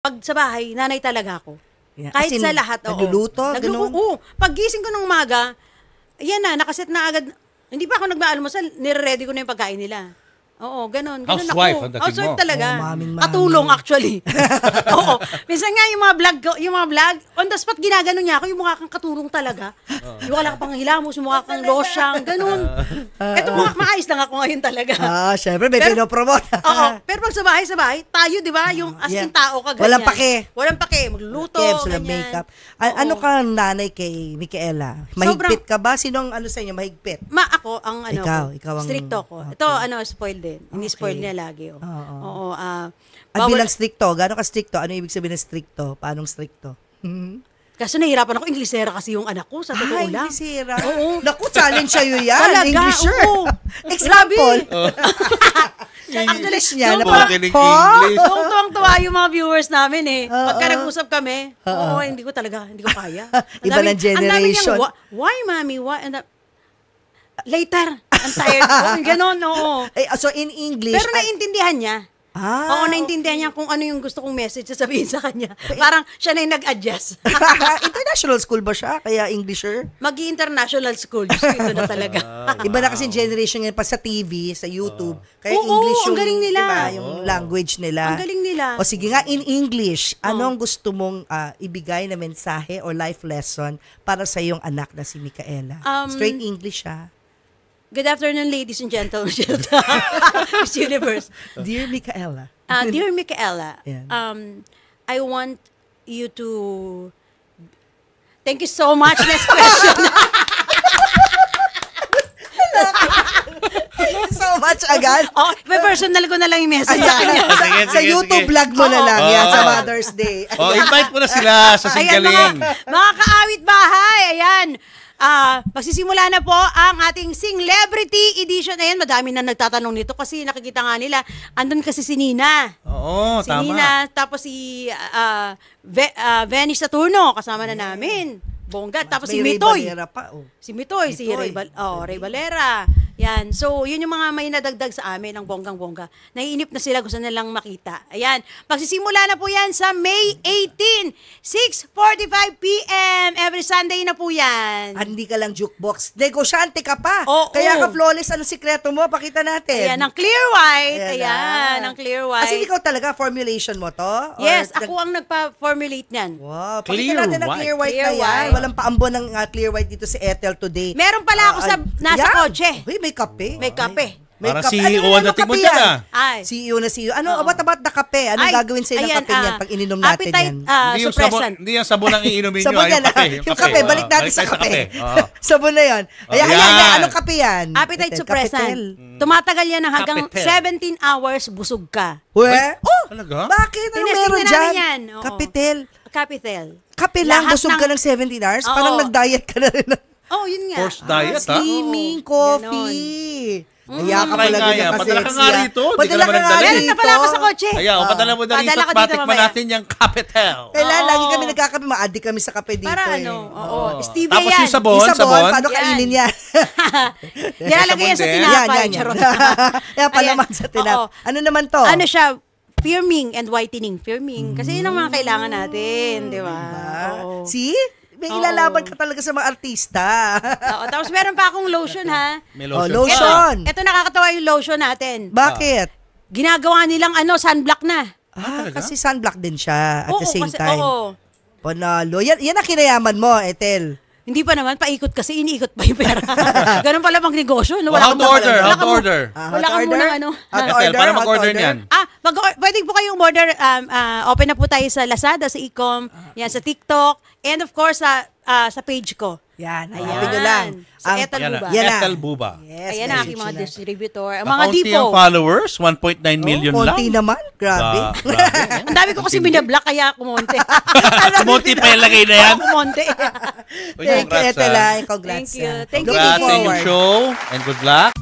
Pag sa bahay, nanay talaga ako. Yeah. Kahit As in, sa lahat, oo. nagluluto, ganun? Oo. Pag gising ko ng umaga, yan na, nakaset na agad. Hindi pa ako nag-aalmusal, nire-ready ko na yung pagkain nila. Oo, ganun. Housewife ako. ang dating Housewife mo. talaga. Maming-mami. Katulong actually. Oo. Minsan nga yung mga vlog, on the spot ginagano niya ako, yung mukha kang katulong talaga. Yung wala ka pang hilamos, yung mukha kang losyang, ganun. Eto maayos lang ako ngayon talaga. Syempre, may pinopromote. Oo. Pero pag sa bahay, tayo, di ba? Yung as in tao ka, ganyan. Walang pake. Walang pake. Magluluto, Kebs, ganyan. makeup. Ano ka nanay kay Micaela? Mahigpit ka ba? Sino ang ano sa inyo, mahigpit? Ako, ang ano Ikaw ang... stricto ko. Okay. Ito, spoiled din. Ini-spoil niya lagi. Oo. At bilang stricto, gano'n ka stricto? Ano ibig sabihin ng stricto? Paanong stricto? Kasi nahihirapan ako, Inglesera kasi yung anak ko, sa totoo lang. Inglesera. Oo. Naku, challenge sa'yo yan. Talaga, Englisher. oo. Example. Actually, niya na parang English. tuwang-tuwa yung mga viewers namin eh. Pagka nag-usap kami, hindi ko kaya. Iba ng generation. Ang dami niyang, why, mommy? Why? Later. I'm tired. Ganon, oo. So in English... Pero naiintindihan niya. Oo, naintindihan niya kung ano yung gusto kong message sasabihin sa kanya. Parang siya na yung nag-adjust. International school ba siya? Kaya Englisher? Mag-international school. Diyos ko, ito na talaga. Iba na kasi generation ngayon pa sa TV, sa YouTube. Kaya Oo, English yung, ang galing nila. Diba, yung language nila. Ang galing nila. O sige nga, in English, anong gusto mong ibigay na mensahe or life lesson para sa iyong anak na si Micaela? Straight English ha. Good afternoon, ladies and gentlemen. Miss Universe. Dear Micaela. Dear Micaela, Ayan. I want you to... Thank you so much. Next question. So much agad. May personal ko na lang yung message sa kanya. Sa YouTube vlog mo na lang yan sa Mother's Day. Invite mo na sila sa Ayan, Singgaling. mga kaawit bahay. Ayan. Magsisimula na po ang ating Celebrity Edition. Ayan, madami na nagtatanong nito kasi nakikita nga nila, andun kasi si Nina. Oo, Si tama. Nina, tapos si Venice Saturno, kasama na namin. Bongga. Tapos si May Ray Mitoy. Valera pa, Si Mitoy, si Ray Valera. Yan. So, yun yung mga may nadagdag sa amin ng bonggang-bongga. Naiinip na sila, gusto nilang makita. Ayan. Magsisimula na po yan sa May 18, 6:45 p.m. Every Sunday na po yan. Hindi ka lang jukebox. Negosyante ka pa. Oo. Kaya ka flawless. Anong sikreto mo? Pakita natin. Ayan, ang clear white. Ayan, ang clear white. Kasi ikaw talaga, formulation mo to? Or Yes, ako ang nagpa-formulate niyan. Wow, Clear pakita natin ang white. clear white Clear na yan. white. Walang paambon ng clear white dito si Ethel today. Meron pala ako nasa yan. kotse. Uy, may kape. May kape. May Parang kape. CEO ang dating mo kape dyan, yan? Ay. CEO na CEO. Ano, what about the kape? Anong gagawin sa'yo ng kape niyan pag ininom natin appetite, yan? Hindi yung sabon, suppressant. hindi yung sabon ang iinumin nyo. Sabon Yung yan, kape. yung kape. Balik natin sa kape. Oo. Sabon na yun. Ayan, yan. ayan. Anong kape yan? Appetite Ethel, suppressant. Kapitel. Tumatagal yan ng hanggang Kapitel. 17 hours busog ka. Uwe? Oh, Talaga? bakit? Ano Tinesting meron na namin dyan? yan. Oo. Kapitel. Capital. Kape lang, Lahat busog ka ng 17 hours? Oo. Parang nag-diet ka na rin. Oh, yun nga. Forced diet, ha? Slimming coffee. Kaya ka Try pala nga ganyan yan. kasi. Padala ka nga rito. Di ka Padala naman ka nga nagdala. Meron na pala ako sa kotse. Kaya, padala mo na rito Padala at ko dito batikman mamaya. natin yung Capital. Kailan, Oo. lagi kami nagkakape. Ma-addict kami sa kape dito. Para eh. ano, oo. Stevia Tapos yan. yung sabon, Yung sabon, paano Yan. kainin yan? Nilalagay yan sa Sabon din. tinapay. Yan. Charot. Yan, palaman sa tinap. Oo. Ano naman to? Ano siya? Firming and whitening. Firming. Kasi yun ang mga kailangan natin. Di ba? Oo. See? May ilalaban ka talaga sa mga artista. Oo. Tapos meron pa akong lotion, ha? May Oh, lotion. lotion. Ito nakakatawa yung lotion natin. Bakit? Ginagawa nilang sunblock na. Kasi sunblock din siya at the same time. Oo. Panalo. Yan ang kinayaman mo, Ethel. Hindi pa naman, paikot kasi, iniikot pa yung pera. Ganun pala mag negosyo. No? How to order? How to kang- order? Wala kang munang ano. Hot Ethel, order? paano Hot mag-order order? niyan? Pwede po kayong order. Open na po tayo sa Lazada, sa Ecom, yan, sa TikTok, and of course, sa page ko. Yan. Ayan. Hanapin nyo lang. Sa Ang- Ethel Yan Buba. na. Yan na. Ethel Buba. Yes, Ayan na aking mga message na. distributor. Ang mga Kaunti dipo. ang followers, 1.9 million lang. Konti naman. Grabe. Grabe. Ang dami ko kasi binablock, kaya kumonte. Kumunti pa yung lagay na yan. Kumonte. Thank you, Ethel. Congrats. Thank you. ah. Thank you, Looking Congrats sa inyong forward. show and good luck.